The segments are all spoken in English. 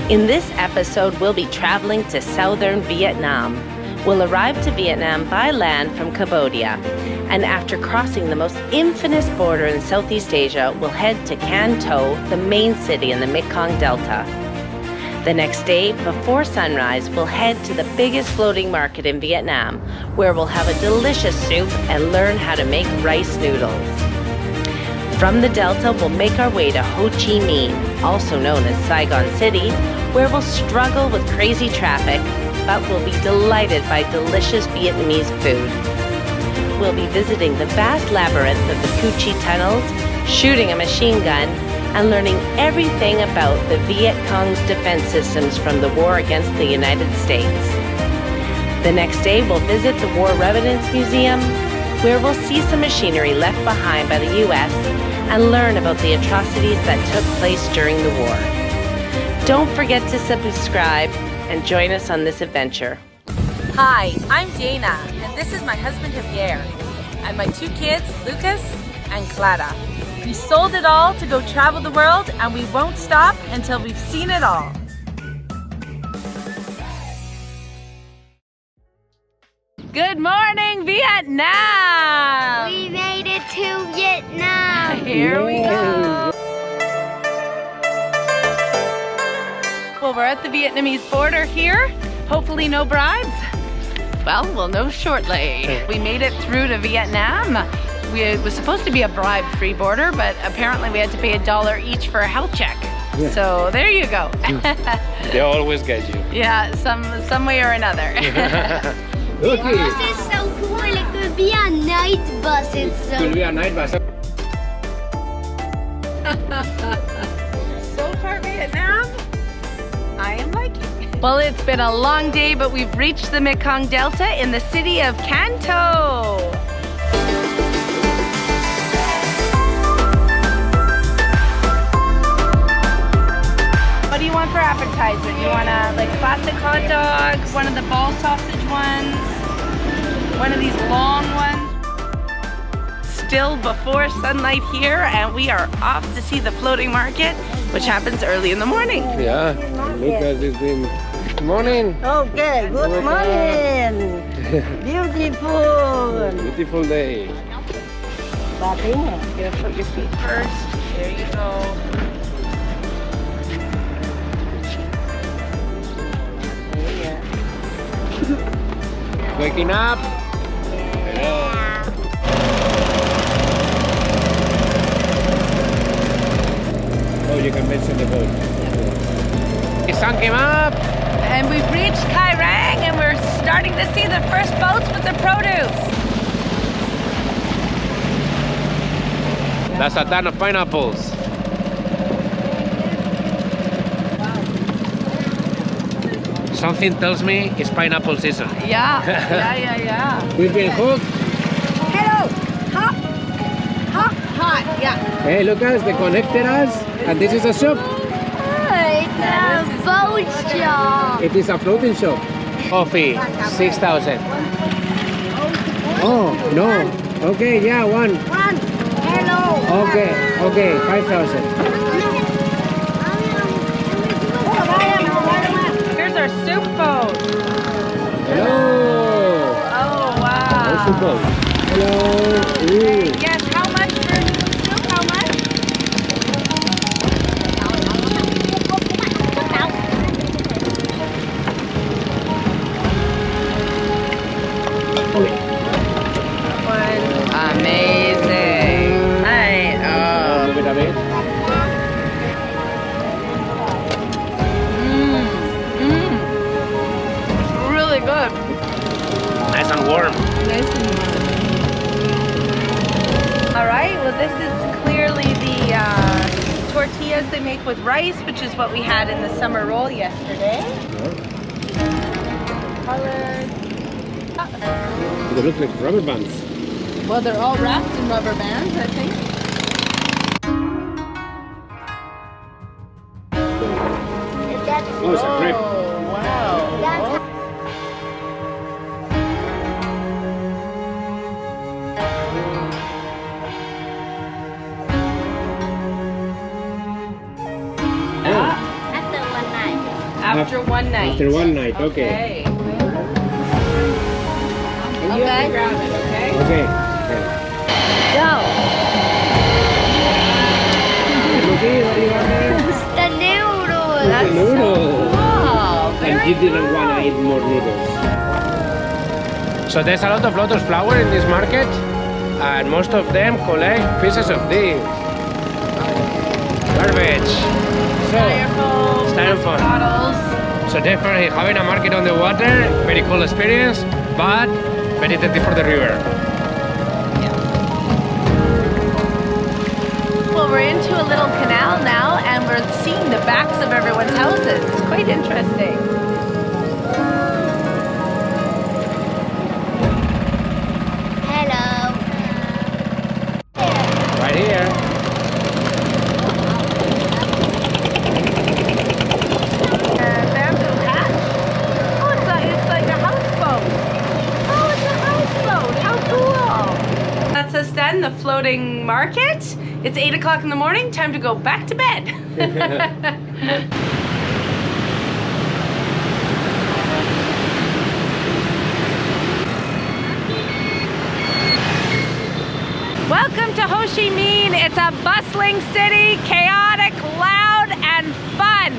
In this episode, we'll be traveling to southern Vietnam. We'll arrive to Vietnam by land from Cambodia, and after crossing the most infamous border in Southeast Asia, we'll head to Can Tho, the main city in the Mekong Delta. The next day, before sunrise, we'll head to the biggest floating market in Vietnam, where we'll have a delicious soup and learn how to make rice noodles. From the Delta, we'll make our way to Ho Chi Minh, also known as Saigon City, where we'll struggle with crazy traffic, but we'll be delighted by delicious Vietnamese food. We'll be visiting the vast labyrinth of the Cu Chi tunnels, shooting a machine gun, and learning everything about the Viet Cong's defense systems from the war against the United States. The next day, we'll visit the War Remnants Museum, where we'll see some machinery left behind by the U.S. and learn about the atrocities that took place during the war. Don't forget to subscribe and join us on this adventure. Hi, I'm Dana, and this is my husband Javier, and my two kids, Lucas and Clara. We sold it all to go travel the world, and we won't stop until we've seen it all. Good morning, Vietnam! We made it to Vietnam! Here we go! Well, we're at the Vietnamese border here. Hopefully no bribes. Well, we'll know shortly. We made it through to Vietnam. It was supposed to be a bribe-free border, but apparently we had to pay $1 each for a health check. Yeah. So there you go. They always guide you. Yeah, some way or another. Okay. This is so cool. It could be a night bus. It's so Could be a night bus. So far, Vietnam, I am liking it. Well, it's been a long day, but we've reached the Mekong Delta in the city of Can Tho. What do you want for appetizer? You want a classic hot dog, one of the ball sausage ones, one of these long ones? Still before sunlight here, and we are off to see the floating market, which happens early in the morning. Yeah, Lucas is in. Good morning. Okay, good morning. Beautiful. Beautiful day. You're You're gonna put your feet first. There you go. Waking up. Oh, you can mention the boat. The sun came up. And we've reached Kai Rang, and we're starting to see the first boats with the produce. That's a ton of pineapples. Something tells me it's pineapple season. Yeah, yeah. We've been hooked. Hello. Hot. Yeah. Hey, Lucas, they connected us, and this is a shop. it's a boat shop. It is a floating shop. Coffee, 6,000. Oh, no. Okay, yeah, one. Hello. Okay, 5,000. Here's our soup boat. Hello. Oh, wow. Soup boat. Hello. Ooh. Yes, how much for soup? How much? Amazing. Hi. Move it a bit. Really good. Nice and warm. Nice and warm. All right. Well, this is clearly the tortillas they make with rice, which is what we had in the summer roll yesterday. Colored. They look like rubber bands. Well, they're all wrapped in rubber bands, I think. Oh, it's a grape. Oh, wow. That's Oh. the one night. After one night. After one night, okay. And you have to grab it, okay? Okay. Go. Okay, what do you want there? The noodles. That's Noodles. Wow. And you didn't want to eat more noodles. So there's a lot of lotus flower in this market, and most of them collect pieces of this garbage. So, styrofoam. Bottles. So definitely having a market on the water, very cool experience, but very dirty for the river. Well, we're into a little canal now, and we're seeing the backs of everyone's houses. It's quite interesting. Hello. Right here. Bamboo hatch. Oh, it's like a houseboat. Oh, it's a houseboat. How cool. That's us done, the floating market. It's 8 o'clock in the morning. Time to go back to bed. Welcome to Ho Chi Minh. It's a bustling city, chaotic, loud, and fun.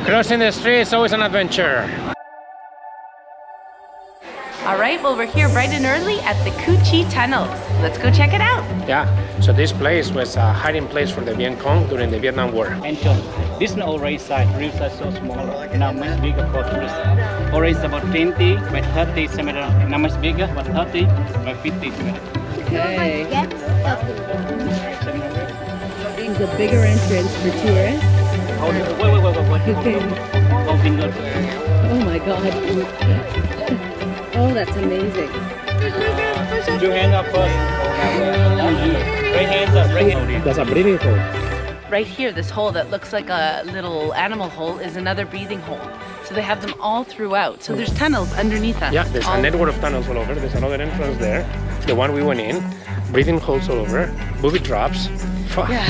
Crossing the street is always an adventure. All right, well, we're here bright and early at the Ho Chi tunnels. Let's go check it out. Yeah, so this place was a hiding place for the Viet Cong during the Vietnam War. And John, this is orange side, real side so small, now much bigger for tourists. Orange about 20 by 30 centimeters, now much bigger, but 30 by 50 centimeters. Okay. Yes. There's a bigger entrance for tourists. Wait. Open your Oh my God. Oh, that's amazing. two hands up first. Right hands up, right hands. That's a breathing hole. Right here, this hole that looks like a little animal hole is another breathing hole. So they have them all throughout. So there's tunnels underneath us. Yeah, there's a network of tunnels all over. There's another entrance there. The one we went in. Breathing holes all over. Booby traps. Yeah.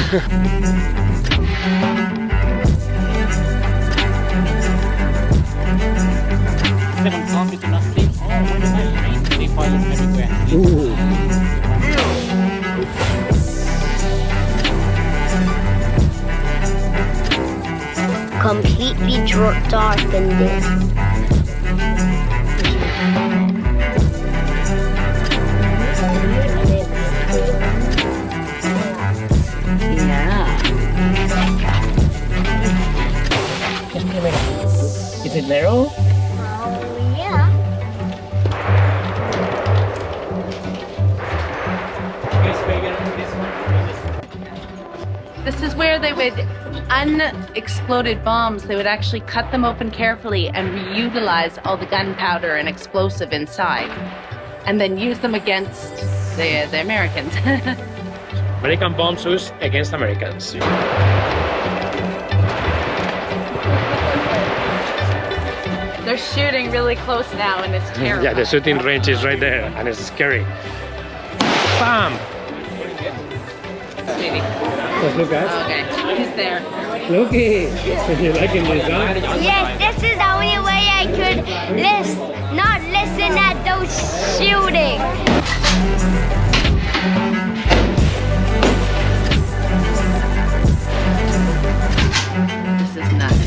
Second floor, you cannot sleep. Oh, what am I doing? They fall everywhere. Completely dark in this. Is it narrow? Yeah. This is where they would unexploded bombs. They would actually cut them open carefully and reutilize all the gunpowder and explosive inside, and then use them against the Americans. American bombs used against Americans. They're shooting really close now, and it's terrible. Yeah, the shooting range is right there, and it's scary. Bam! Let's look at. Okay, he's there. Looky! You liking this, huh? Yes, this is the only way I could not listen at those shooting. This is nuts.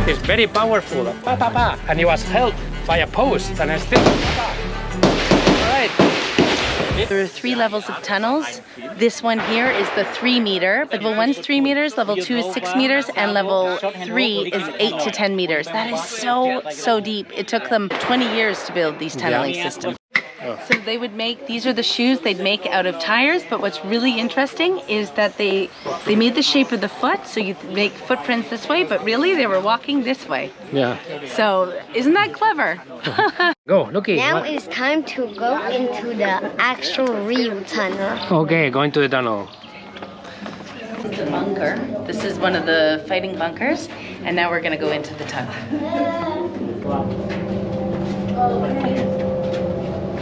It's very powerful. Pa, pa, pa. And it was held by a post, and it's still. Alright. There are 3 levels of tunnels. This one here is the 3 meter. Level 1 is 3 meters, level 2 is 6 meters, and level 3 is 8 to 10 meters. That is so deep. It took them 20 years to build these tunneling systems. So they would make, these are the shoes they'd make out of tires, but what's really interesting is that they made the shape of the foot, so you make footprints this way, but really they were walking this way. Yeah. So isn't that clever? Go, looky. Now it's time to go into the actual real tunnel. Okay, going to the tunnel. This is the bunker. This is one of the fighting bunkers, and now we're gonna go into the tunnel.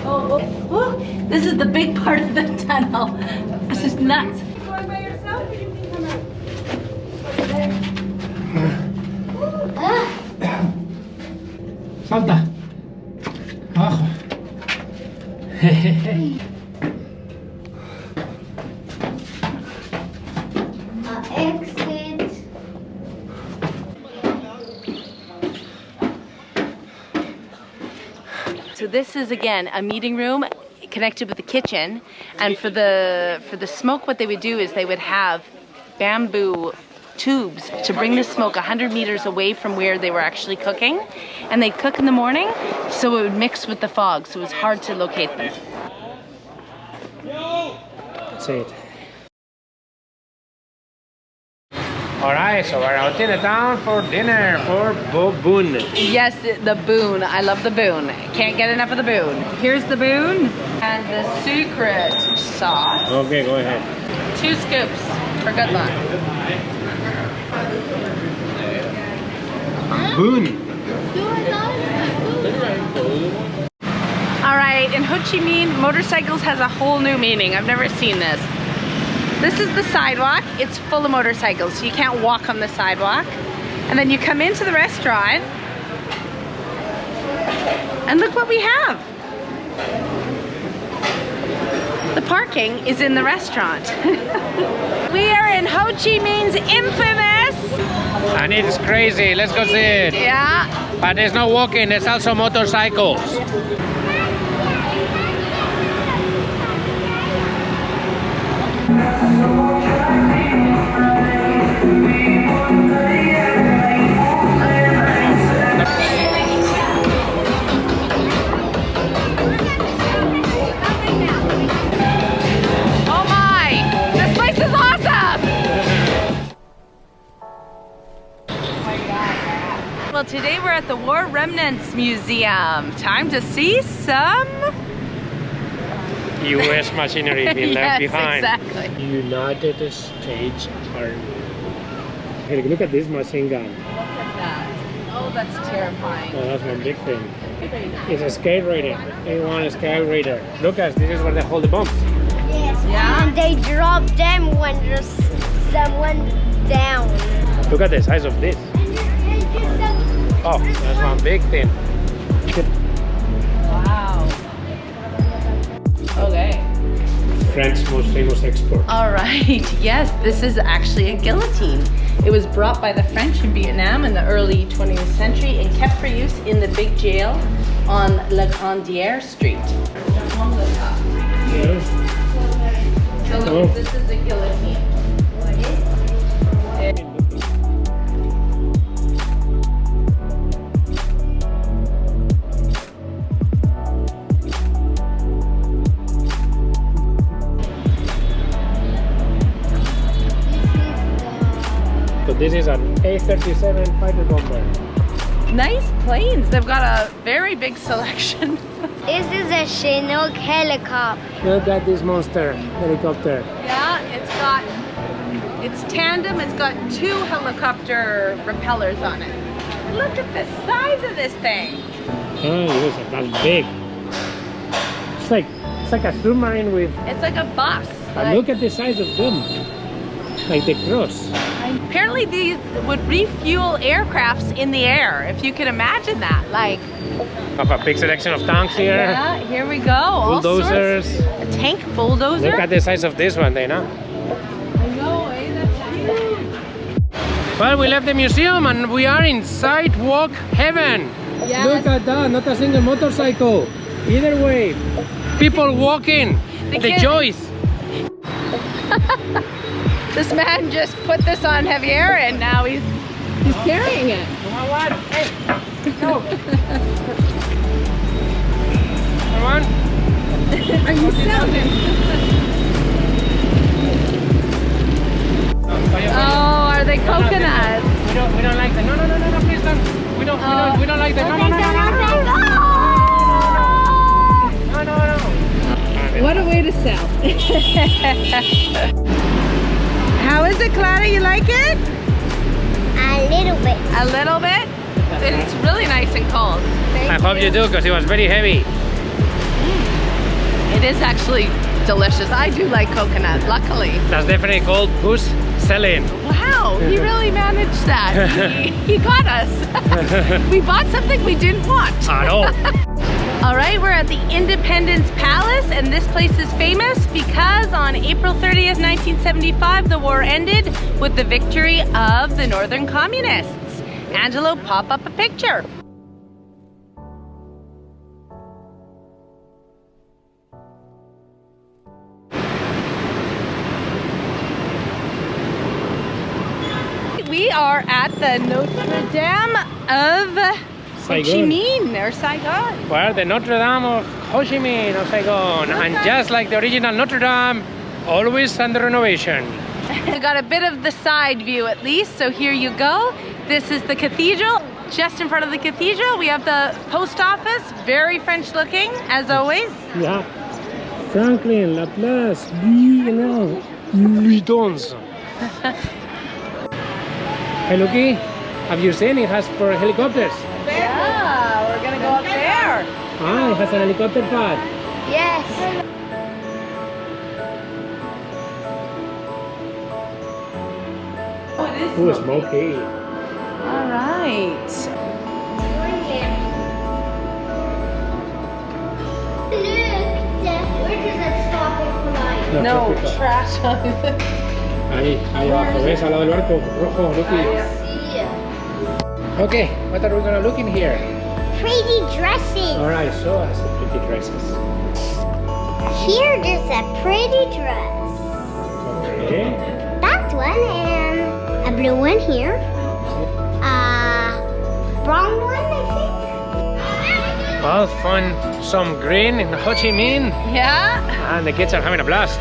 Oh, this is the big part of the tunnel. This is nuts. Going by yourself, or you can come out? Salta. Abajo. Exit. So this is again a meeting room connected with the kitchen, and for the smoke, what they would do is they would have bamboo tubes to bring the smoke 100 meters away from where they were actually cooking, and they'd cook in the morning, so it would mix with the fog, so it was hard to locate them. That's it. Alright, so we're out in the town for dinner for boon. Yes, the boon. I love the boon. Can't get enough of the boon. Here's the boon and the secret sauce. Okay, go ahead. 2 scoops for good luck. Boon. All right, in Ho Chi Minh, motorcycles has a whole new meaning. I've never seen this. This is the sidewalk. It's full of motorcycles, so you can't walk on the sidewalk. And then you come into the restaurant, and look what we have. The parking is in the restaurant. We are in Ho Chi Minh's infamous. And it's crazy. Let's go see it. Yeah. But there's no walking. There's also motorcycles. Oh my! This place is awesome! Well, today we're at the War Remnants Museum. Time to see some US machinery being left yes, behind. Exactly. United States Army. Hey, look at this machine gun. Look at that. Oh, that's terrifying. Oh, that's one big thing. It's a scale raider. A1 scale raider. Look at this is where they hold the bombs. Yes. Yeah. And they drop them when there's someone down. Look at the size of this. Oh, that's one big thing. Wow. Okay. France's most famous export. All right. Yes, this is actually a guillotine. It was brought by the French in Vietnam in the early 20th century and kept for use in the big jail on La Grandière Street. Yes. So Oh. this is a guillotine. So this is an A-37 fighter bomber. Nice planes. They've got a very big selection. This is a Chinook helicopter. Look at this monster helicopter. Yeah, it's tandem. It's got 2 helicopter propellers on it. Look at the size of this thing. Oh, yes, that's big. It's like a submarine with. It's like a bus. And look at the size of them. Like the cross. Apparently these would refuel aircrafts in the air, if you can imagine that. Like, Have a big selection of tanks here. yeah, here we go. All Bulldozers. sorts. A tank bulldozer. Look at the size of this one, Dana. I know, eh? That's huge. Well, we left the museum and we are in sidewalk heaven. Yes. Look at that, not a single motorcycle. Either way, people walking. The kid- joys. This man just put this on Javier and now he's carrying it. Come on, what? Hey, go. Come on. Are you selling? Oh, are they coconuts? We don't like them. No, please don't. We don't like them. No. What a way to sell. How is it, Clara? You like it? A little bit. A little bit? It's really nice and cold. I hope you do, because it was very heavy. It is actually delicious. I do like coconut, luckily. That's definitely called Goose selling. Wow, he really managed that. He got us. We bought something we didn't want. At all. All right, we're at the Independence Palace, and this place is famous because on April 30th, 1975, the war ended with the victory of the Northern Communists. Angelo, pop up a picture. We are at the Notre Dame of Ho Chi Minh or Saigon. Well, the Notre Dame of Ho Chi Minh or Saigon. And just like the original Notre Dame, always under renovation. We got a bit of the side view at least, so here you go. This is the cathedral. Just in front of the cathedral, we have the post office, very French looking, as always. Yeah. Franklin, Laplace, Vuitton's. Hey, looky, have you seen it has for helicopters? Yeah, we're gonna go up there. Ah, it has an helicopter pad. Yes. Oh, it is. Ooh, smoky. All right. Where does that stop it flying? No, trash on it. Ahí abajo, ¿ves? Al lado del barco rojo, looky. Okay, what are we gonna look in here? Pretty dresses. Alright, show us the pretty dresses. Here, there's a pretty dress. Okay. That one and a blue one here. Brown one, I think. Well, fun, some green in Ho Chi Minh, Yeah. and the kids are having a blast.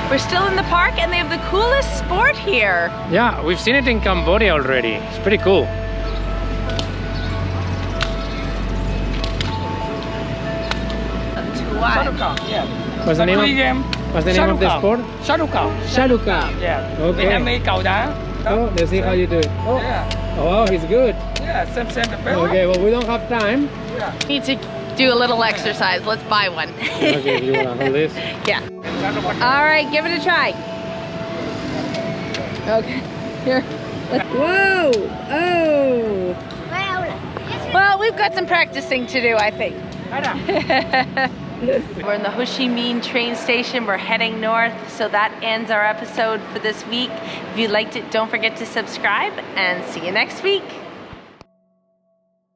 We're still in the park and they have the coolest sport here. Yeah, we've seen it in Cambodia already. It's pretty cool. What's the name of the sport? Sharuka. Shaluka. Yeah. Okay. Vietnamese cầu đá. Oh, let's see how you do it. Oh, Yeah. oh, he's good. Yeah, same the bell. Okay, well, we don't have time. Need to do a little exercise. Let's buy one. Okay, you wanna hold this? Yeah. All right, give it a try. Okay. Here. Whoa. Oh. Well, we've got some practicing to do, I think. We're in the Ho Chi Minh train station. We're heading north, so that ends our episode for this week. If you liked it, don't forget to subscribe, and see you next week.